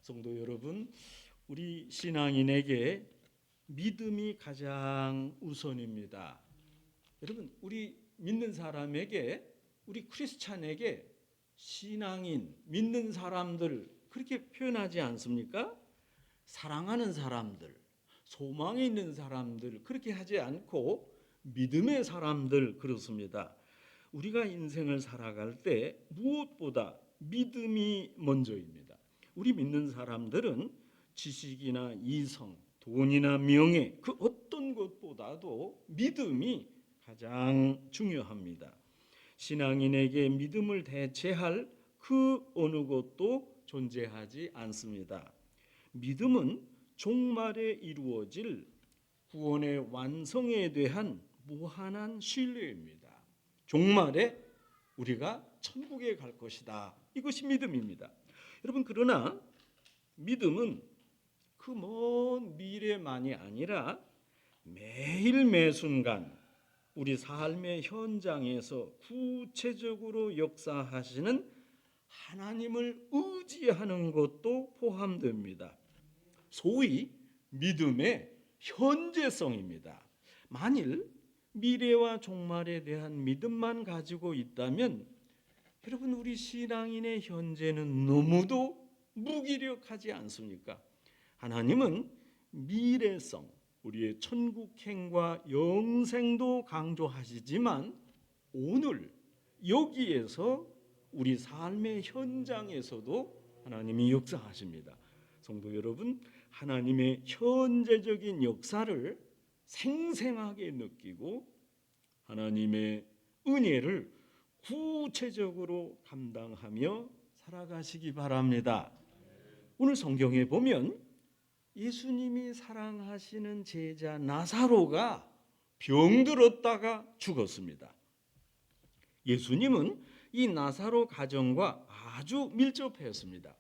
성도 여러분, 우리 신앙인에게 믿음이 가장 우선입니다. 여러분, 우리 믿는 사람에게, 우리 크리스찬에게 신앙인, 믿는 사람들 그렇게 표현하지 않습니까? 사랑하는 사람들, 소망이 있는 사람들 그렇게 하지 않고 믿음의 사람들 그렇습니다. 우리가 인생을 살아갈 때 무엇보다 믿음이 먼저입니다. 우리 믿는 사람들은 지식이나 이성, 돈이나 명예 그 어떤 것보다도 믿음이 가장 중요합니다. 신앙인에게 믿음을 대체할 그 어느 것도 존재하지 않습니다. 믿음은 종말에 이루어질 구원의 완성에 대한 무한한 신뢰입니다. 종말에 우리가 천국에 갈 것이다. 이것이 믿음입니다. 여러분, 그러나 믿음은 그 먼 미래만이 아니라 매일 매순간 우리 삶의 현장에서 구체적으로 역사하시는 하나님을 의지하는 것도 포함됩니다. 소위 믿음의 현재성입니다. 만일 미래와 종말에 대한 믿음만 가지고 있다면 여러분, 우리 신앙인의 현재는 너무도 무기력하지 않습니까? 하나님은 미래성, 우리의 천국행과 영생도 강조하시지만 오늘 여기에서 우리 삶의 현장에서도 하나님이 역사하십니다. 성도 여러분, 하나님의 현재적인 역사를 생생하게 느끼고 하나님의 은혜를 구체적으로 감당하며 살아가시기 바랍니다. 오늘 성경에 보면 예수님이 사랑하시는 제자 나사로가 병들었다가 죽었습니다. 예수님은 이 나사로 가정과 아주 밀접했습니다.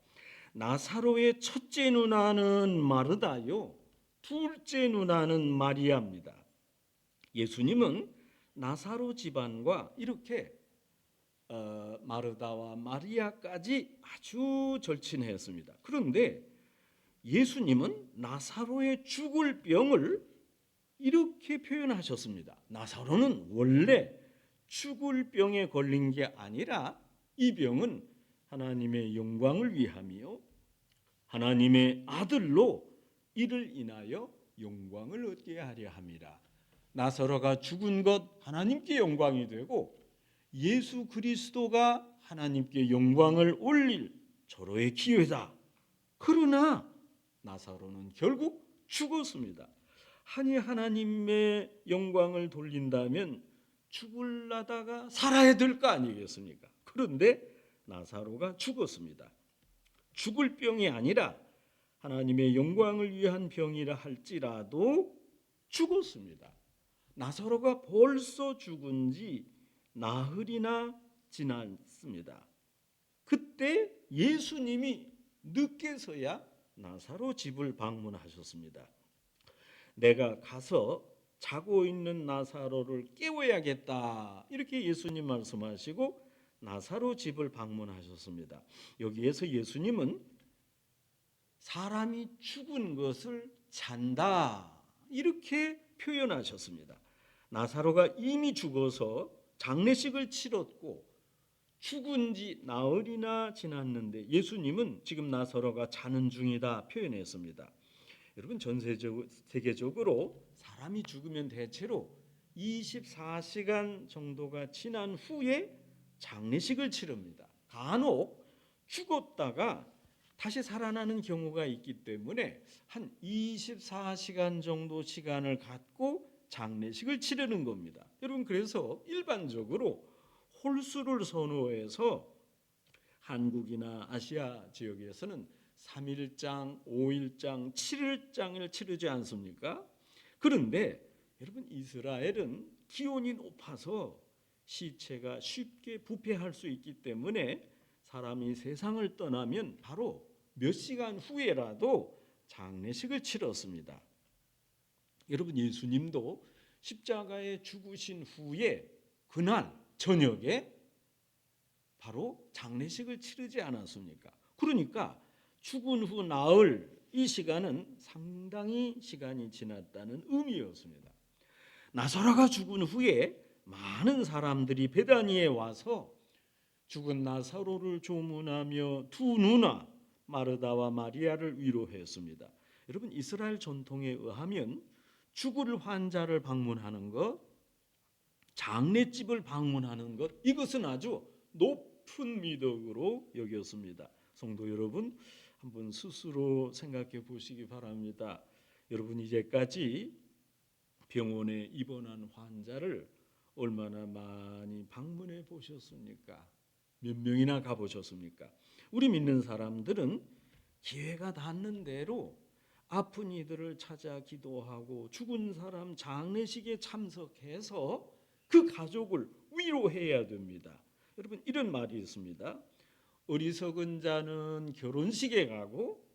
나사로의 첫째 누나는 마르다요, 둘째 누나는 마리아입니다. 예수님은 나사로 집안과 이렇게 마르다와 마리아까지 아주 절친했습니다. 그런데 예수님은 나사로의 죽을 병을 이렇게 표현하셨습니다. 나사로는 원래 죽을 병에 걸린 게 아니라 이 병은 하나님의 영광을 위하며 하나님의 아들로 이를 인하여 영광을 얻게 하려 함이라. 나사로가 죽은 것 하나님께 영광이 되고 예수 그리스도가 하나님께 영광을 올릴 절호의 기회다. 그러나 나사로는 결국 죽었습니다. 하나님의 영광을 돌린다면 죽을라다가 살아야 될 거 아니겠습니까? 그런데 나사로가 죽었습니다. 죽을 병이 아니라 하나님의 영광을 위한 병이라 할지라도 죽었습니다. 나사로가 벌써 죽은 지 나흘이나 지났습니다. 그때 예수님이 늦게서야 나사로 집을 방문하셨습니다. 내가 가서 자고 있는 나사로를 깨워야겠다, 이렇게 예수님 말씀하시고 나사로 집을 방문하셨습니다. 여기에서 예수님은 사람이 죽은 것을 잔다, 이렇게 표현하셨습니다. 나사로가 이미 죽어서 장례식을 치렀고 죽은 지 나흘이나 지났는데 예수님은 지금 나사로가 자는 중이다 표현했습니다. 여러분, 전 세계적으로 사람이 죽으면 대체로 24시간 정도가 지난 후에 장례식을 치릅니다. 간혹 죽었다가 다시 살아나는 경우가 있기 때문에 한 24시간 정도 시간을 갖고 장례식을 치르는 겁니다. 여러분, 그래서 일반적으로 홀수를 선호해서 한국이나 아시아 지역에서는 3일장, 5일장, 7일장을 치르지 않습니까? 그런데 여러분, 이스라엘은 기온이 높아서 시체가 쉽게 부패할 수 있기 때문에 사람이 세상을 떠나면 바로 몇 시간 후에라도 장례식을 치렀습니다. 여러분, 예수님도 십자가에 죽으신 후에 그날 저녁에 바로 장례식을 치르지 않았습니까? 그러니까 죽은 후 나흘, 이 시간은 상당히 시간이 지났다는 의미였습니다. 나사로가 죽은 후에 많은 사람들이 베다니에 와서 죽은 나사로를 조문하며 두 누나 마르다와 마리아를 위로했습니다. 여러분, 이스라엘 전통에 의하면 죽을 환자를 방문하는 것, 장례집을 방문하는 것, 이것은 아주 높은 미덕으로 여겼습니다. 성도 여러분, 한번 스스로 생각해 보시기 바랍니다. 여러분, 이제까지 병원에 입원한 환자를 얼마나 많이 방문해 보셨습니까? 몇 명이나 가보셨습니까? 우리 믿는 사람들은 기회가 닿는 대로 아픈 이들을 찾아 기도하고 죽은 사람 장례식에 참석해서 그 가족을 위로해야 됩니다. 여러분, 이런 말이 있습니다. 어리석은 자는 결혼식에 가고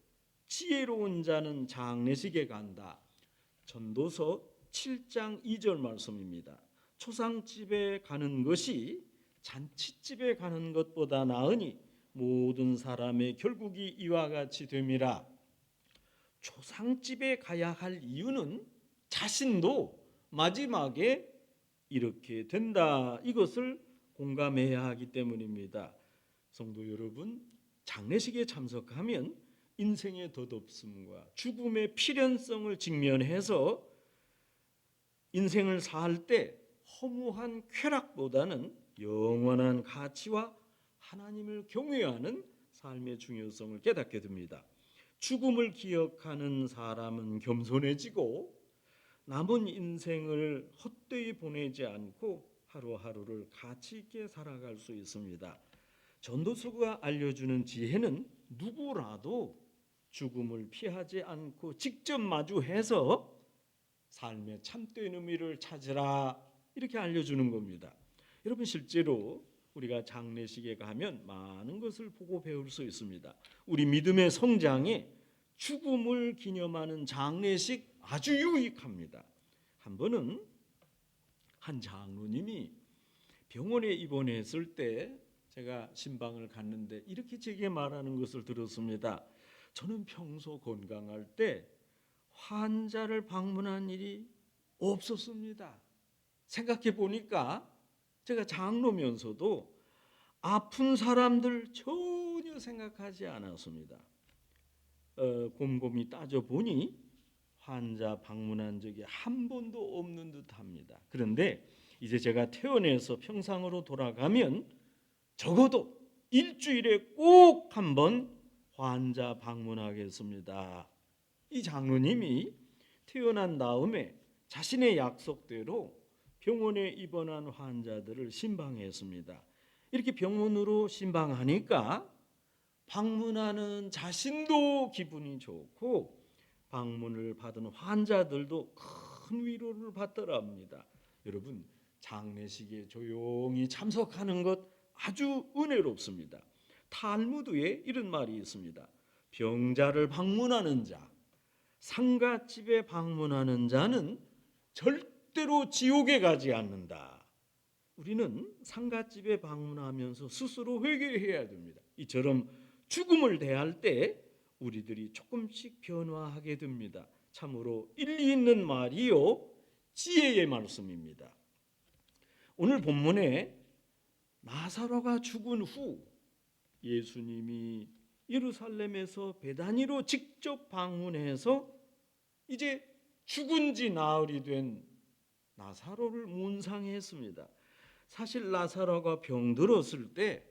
지혜로운 자는 장례식에 간다. 전도서 7장 2절 말씀입니다. 초상집에 가는 것이 잔치집에 가는 것보다 나으니 모든 사람의 결국이 이와 같이 됨이라. 초상집에 가야 할 이유는 자신도 마지막에 이렇게 된다, 이것을 공감해야 하기 때문입니다. 성도 여러분, 장례식에 참석하면 인생의 덧없음과 죽음의 필연성을 직면해서 인생을 살 때 허무한 쾌락보다는 영원한 가치와 하나님을 경외하는 삶의 중요성을 깨닫게 됩니다. 죽음을 기억하는 사람은 겸손해지고 남은 인생을 헛되이 보내지 않고 하루하루를 가치 있게 살아갈 수 있습니다. 전도서가 알려주는 지혜는 누구라도 죽음을 피하지 않고 직접 마주해서 삶의 참된 의미를 찾으라, 이렇게 알려주는 겁니다. 여러분, 실제로 우리가 장례식에 가면 많은 것을 보고 배울 수 있습니다. 우리 믿음의 성장에 죽음을 기념하는 장례식 아주 유익합니다. 한 번은 한 장로님이 병원에 입원했을 때 제가 신방을 갔는데 이렇게 제게 말하는 것을 들었습니다. 저는 평소 건강할 때 환자를 방문한 일이 없었습니다. 생각해 보니까 제가 장로면서도 아픈 사람들 전혀 생각하지 않았습니다. 곰곰이 따져보니 환자 방문한 적이 한 번도 없는 듯합니다. 그런데 이제 제가 퇴원해서 평상으로 돌아가면 적어도 일주일에 꼭 한 번 환자 방문하겠습니다. 이 장로님이 퇴원한 다음에 자신의 약속대로 병원에 입원한 환자들을 신방했습니다. 이렇게 병원으로 신방하니까 방문하는 자신도 기분이 좋고 방문을 받은 환자들도 큰 위로를 받더랍니다. 여러분, 장례식에 조용히 참석하는 것 아주 은혜롭습니다. 탈무드에 이런 말이 있습니다. 병자를 방문하는 자, 상갓집에 방문하는 자는 절대로 지옥에 가지 않는다. 우리는 상갓집에 방문하면서 스스로 회개해야 됩니다. 이처럼 죽음을 대할 때 우리들이 조금씩 변화하게 됩니다. 참으로 일리 있는 말이요, 지혜의 말씀입니다. 오늘 본문에 나사로가 죽은 후 예수님이 예루살렘에서 베다니로 직접 방문해서 이제 죽은 지 나흘이 된 나사로를 문상했습니다. 사실 나사로가 병들었을 때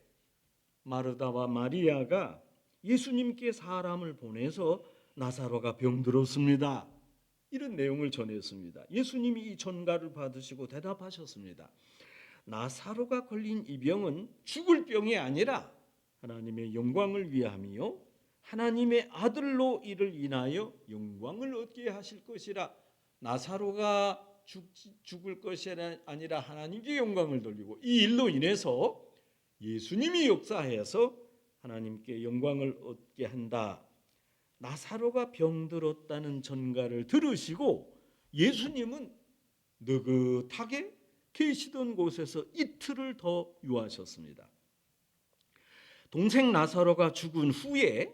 마르다와 마리아가 예수님께 사람을 보내서 나사로가 병들었습니다, 이런 내용을 전했습니다. 예수님이 이 전가를 받으시고 대답하셨습니다. 나사로가 걸린 이 병은 죽을 병이 아니라 하나님의 영광을 위함이요 하나님의 아들로 이를 인하여 영광을 얻게 하실 것이라. 나사로가 죽을 것이 아니라 하나님께 영광을 돌리고 이 일로 인해서 예수님이 역사해서 하나님께 영광을 얻게 한다. 나사로가 병들었다는 전가를 들으시고 예수님은 느긋하게 계시던 곳에서 이틀을 더 유하셨습니다. 동생 나사로가 죽은 후에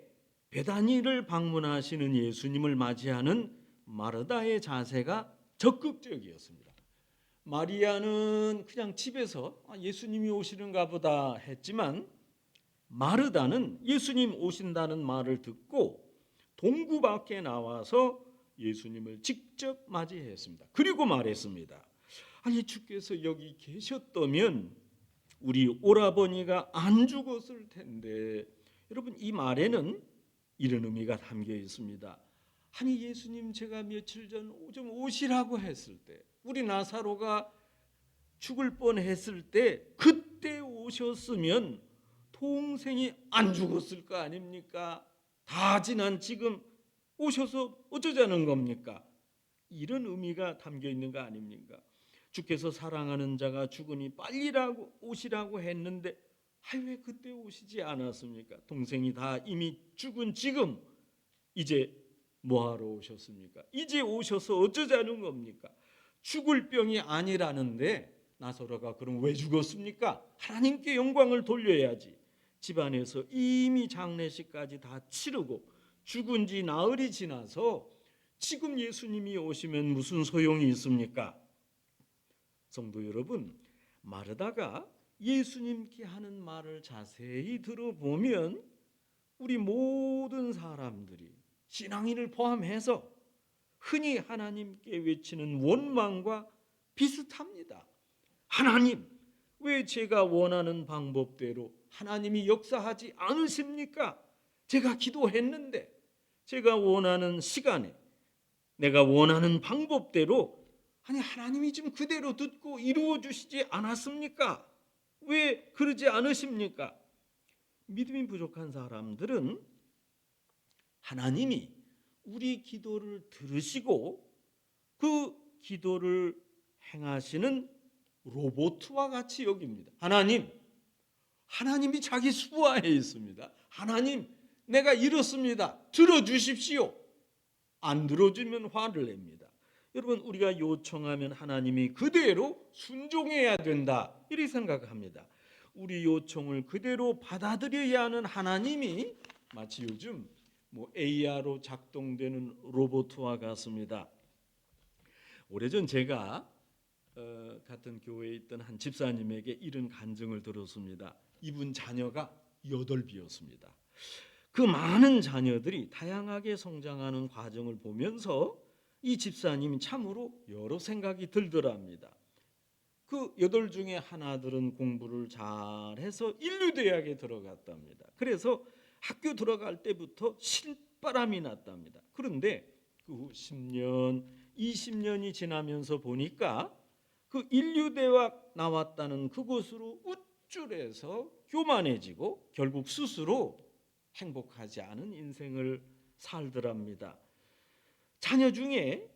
베다니를 방문하시는 예수님을 맞이하는 마르다의 자세가 적극적이었습니다. 마리아는 그냥 집에서 예수님이 오시는가 보다 했지만, 마르다는 예수님 오신다는 말을 듣고 동구 밖에 나와서 예수님을 직접 맞이했습니다. 그리고 말했습니다. 아니, 주께서 여기 계셨다면 우리 오라버니가 안 죽었을 텐데. 여러분, 이 말에는 이런 의미가 담겨 있습니다. 아니, 예수님, 제가 며칠 전 좀 오시라고 했을 때, 우리 나사로가 죽을 뻔했을 때 그때 오셨으면 동생이 안 죽었을 거 아닙니까? 다 지난 지금 오셔서 어쩌자는 겁니까? 이런 의미가 담겨 있는 거 아닙니까? 주께서 사랑하는 자가 죽으니 빨리라고 오시라고 했는데 왜 그때 오시지 않았습니까? 동생이 다 이미 죽은 지금 이제 뭐하러 오셨습니까? 이제 오셔서 어쩌자는 겁니까? 죽을 병이 아니라는데 나사로가 그럼 왜 죽었습니까? 하나님께 영광을 돌려야지. 집안에서 이미 장례식까지 다 치르고 죽은 지 나흘이 지나서 지금 예수님이 오시면 무슨 소용이 있습니까? 성도 여러분, 마르다가 예수님께 하는 말을 자세히 들어보면 우리 모든 사람들이, 신앙인을 포함해서 흔히 하나님께 외치는 원망과 비슷합니다. 하나님, 왜 제가 원하는 방법대로 하나님이 역사하지 않으십니까? 제가 기도했는데, 제가 원하는 시간에, 내가 원하는 방법대로 하나님이 좀 그대로 듣고 이루어 주시지 않았습니까? 왜 그러지 않으십니까? 믿음이 부족한 사람들은 하나님이 우리 기도를 들으시고 그 기도를 행하시는 로봇과 같이 여깁니다. 하나님이 자기 수하에 있습니다. 하나님, 내가 이렇습니다. 들어주십시오. 안 들어주면 화를 냅니다. 여러분, 우리가 요청하면 하나님이 그대로 순종해야 된다, 이렇게 생각합니다. 우리 요청을 그대로 받아들여야 하는 하나님이 마치 요즘 AR로 작동되는 로봇과 같습니다. 오래전 제가 같은 교회에 있던 한 집사님에게 이런 간증을 들었습니다. 이분 자녀가 8이었습니다. 그 많은 자녀들이 다양하게 성장하는 과정을 보면서 이 집사님이 참으로 여러 생각이 들더랍니다. 그 8 중에 하나들은 공부를 잘해서 인류대학에 들어갔답니다. 그래서 학교 들어갈 때부터 실바람이 났답니다. 그런데 그 후 10년, 20년이 지나면서 보니까 그 인류대학 나왔다는 그곳으로 우쭐해서 교만해지고 결국 스스로 행복하지 않은 인생을 살더랍니다. 자녀 중에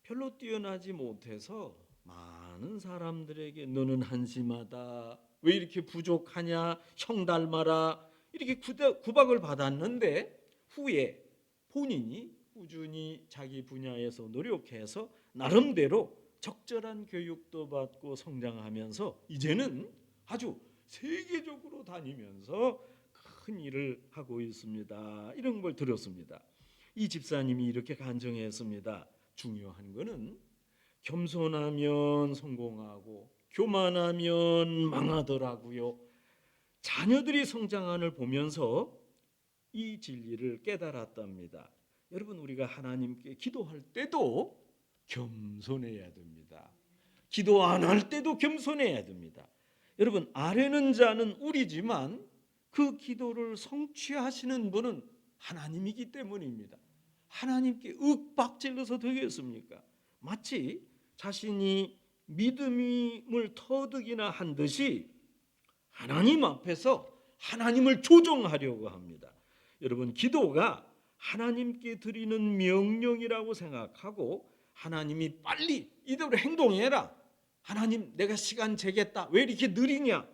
별로 뛰어나지 못해서 많은 사람들에게 너는 한심하다, 왜 이렇게 부족하냐, 형 닮아라, 이렇게 구박을 받았는데 후에 본인이 꾸준히 자기 분야에서 노력해서 나름대로 적절한 교육도 받고 성장하면서 이제는 아주 세계적으로 다니면서 큰 일을 하고 있습니다. 이런 걸 들었습니다. 이 집사님이 이렇게 간증했습니다. 중요한 거는 겸손하면 성공하고 교만하면 망하더라고요. 자녀들이 성장함을 보면서 이 진리를 깨달았답니다. 여러분, 우리가 하나님께 기도할 때도 겸손해야 됩니다. 기도 안 할 때도 겸손해야 됩니다. 여러분, 아뢰는 자는 우리지만 그 기도를 성취하시는 분은 하나님이기 때문입니다. 하나님께 윽박질러서 되겠습니까? 마치 자신이 믿음을 터득이나 한 듯이 하나님 앞에서 하나님을 조종하려고 합니다. 여러분, 기도가 하나님께 드리는 명령이라고 생각하고 하나님이 빨리 이대로 행동해라, 하나님 내가 시간 재겠다, 왜 이렇게 느리냐,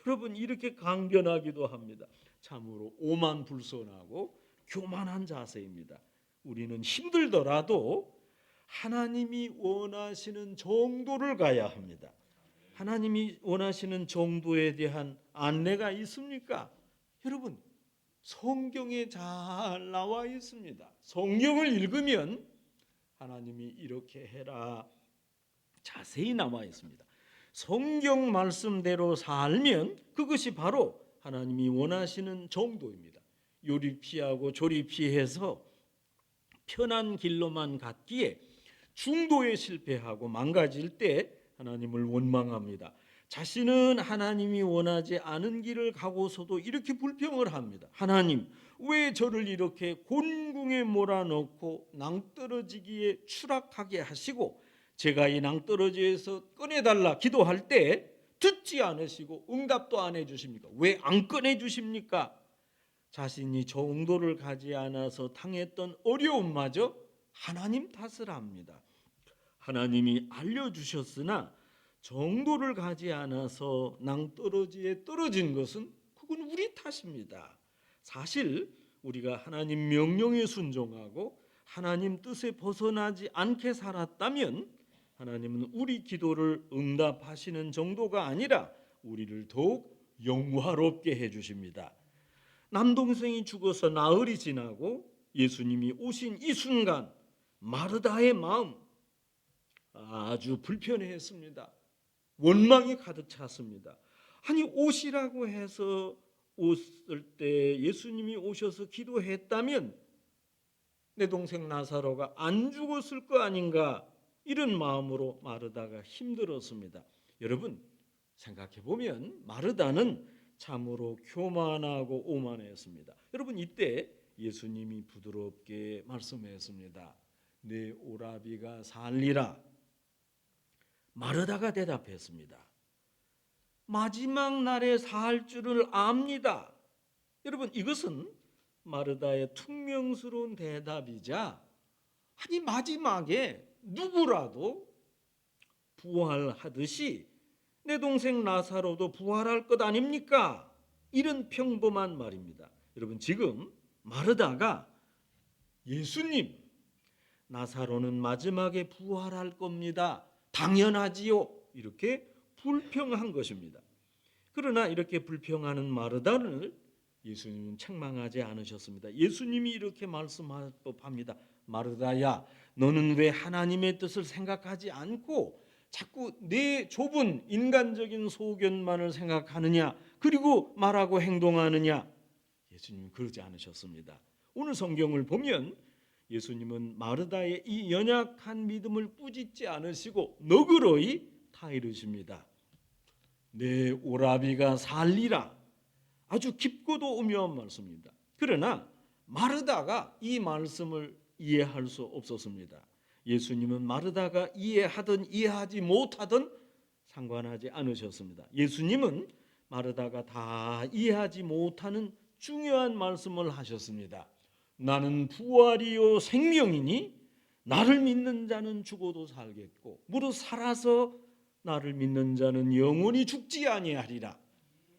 여러분 이렇게 강변하기도 합니다. 참으로 오만불손하고 교만한 자세입니다. 우리는 힘들더라도 하나님이 원하시는 정도를 가야 합니다. 하나님이 원하시는 정도에 대한 안내가 있습니까? 여러분, 성경에 잘 나와 있습니다. 성경을 읽으면 하나님이 이렇게 해라 자세히 나와 있습니다. 성경 말씀대로 살면 그것이 바로 하나님이 원하시는 정도입니다. 요리 피하고 조리 피해서 편한 길로만 갔기에 중도에 실패하고 망가질 때 하나님을 원망합니다. 자신은 하나님이 원하지 않은 길을 가고서도 이렇게 불평을 합니다. 하나님, 왜 저를 이렇게 곤궁에 몰아넣고 낭떠러지기에 추락하게 하시고 제가 이 낭떠러지에서 꺼내달라 기도할 때 듣지 않으시고 응답도 안 해주십니까? 왜 안 꺼내주십니까? 자신이 정도를 가지 않아서 당했던 어려움마저 하나님 탓을 합니다. 하나님이 알려주셨으나 정도를 가지 않아서 낭떠러지에 떨어진 것은 그건 우리 탓입니다. 사실 우리가 하나님 명령에 순종하고 하나님 뜻에 벗어나지 않게 살았다면 하나님은 우리 기도를 응답하시는 정도가 아니라 우리를 더욱 영화롭게 해주십니다. 남동생이 죽어서 나흘이 지나고 예수님이 오신 이 순간 마르다의 마음 아주 불편해했습니다. 원망이 가득 찼습니다. 아니 오시라고 해서 왔을 때 예수님이 오셔서 기도했다면 내 동생 나사로가 안 죽었을 거 아닌가 이런 마음으로 마르다가 힘들었습니다. 여러분 생각해 보면 마르다는 참으로 교만하고 오만했습니다. 여러분 이때 예수님이 부드럽게 말씀했습니다. 내 오라비가 살리라. 마르다가 대답했습니다. 마지막 날에 살 줄을 압니다. 여러분 이것은 마르다의 퉁명스러운 대답이자 아니 마지막에 누구라도 부활하듯이 내 동생 나사로도 부활할 것 아닙니까? 이런 평범한 말입니다. 여러분 지금 마르다가 예수님 나사로는 마지막에 부활할 겁니다. 당연하지요. 이렇게 불평한 것입니다. 그러나 이렇게 불평하는 마르다를 예수님은 책망하지 않으셨습니다. 예수님이 이렇게 말씀할 법합니다. 마르다야, 너는 왜 하나님의 뜻을 생각하지 않고 자꾸 내 좁은 인간적인 소견만을 생각하느냐? 그리고 말하고 행동하느냐? 예수님은 그러지 않으셨습니다. 오늘 성경을 보면 예수님은 마르다의 이 연약한 믿음을 꾸짖지 않으시고 너그러이 타이르십니다. 내 오라비가 살리라. 아주 깊고도 오묘한 말씀입니다. 그러나 마르다가 이 말씀을 이해할 수 없었습니다. 예수님은 마르다가 이해하든 이해하지 못하든 상관하지 않으셨습니다. 예수님은 마르다가 다 이해하지 못하는 중요한 말씀을 하셨습니다. 나는 부활이요 생명이니 나를 믿는 자는 죽어도 살겠고 무릇 살아서 나를 믿는 자는 영원히 죽지 아니하리라.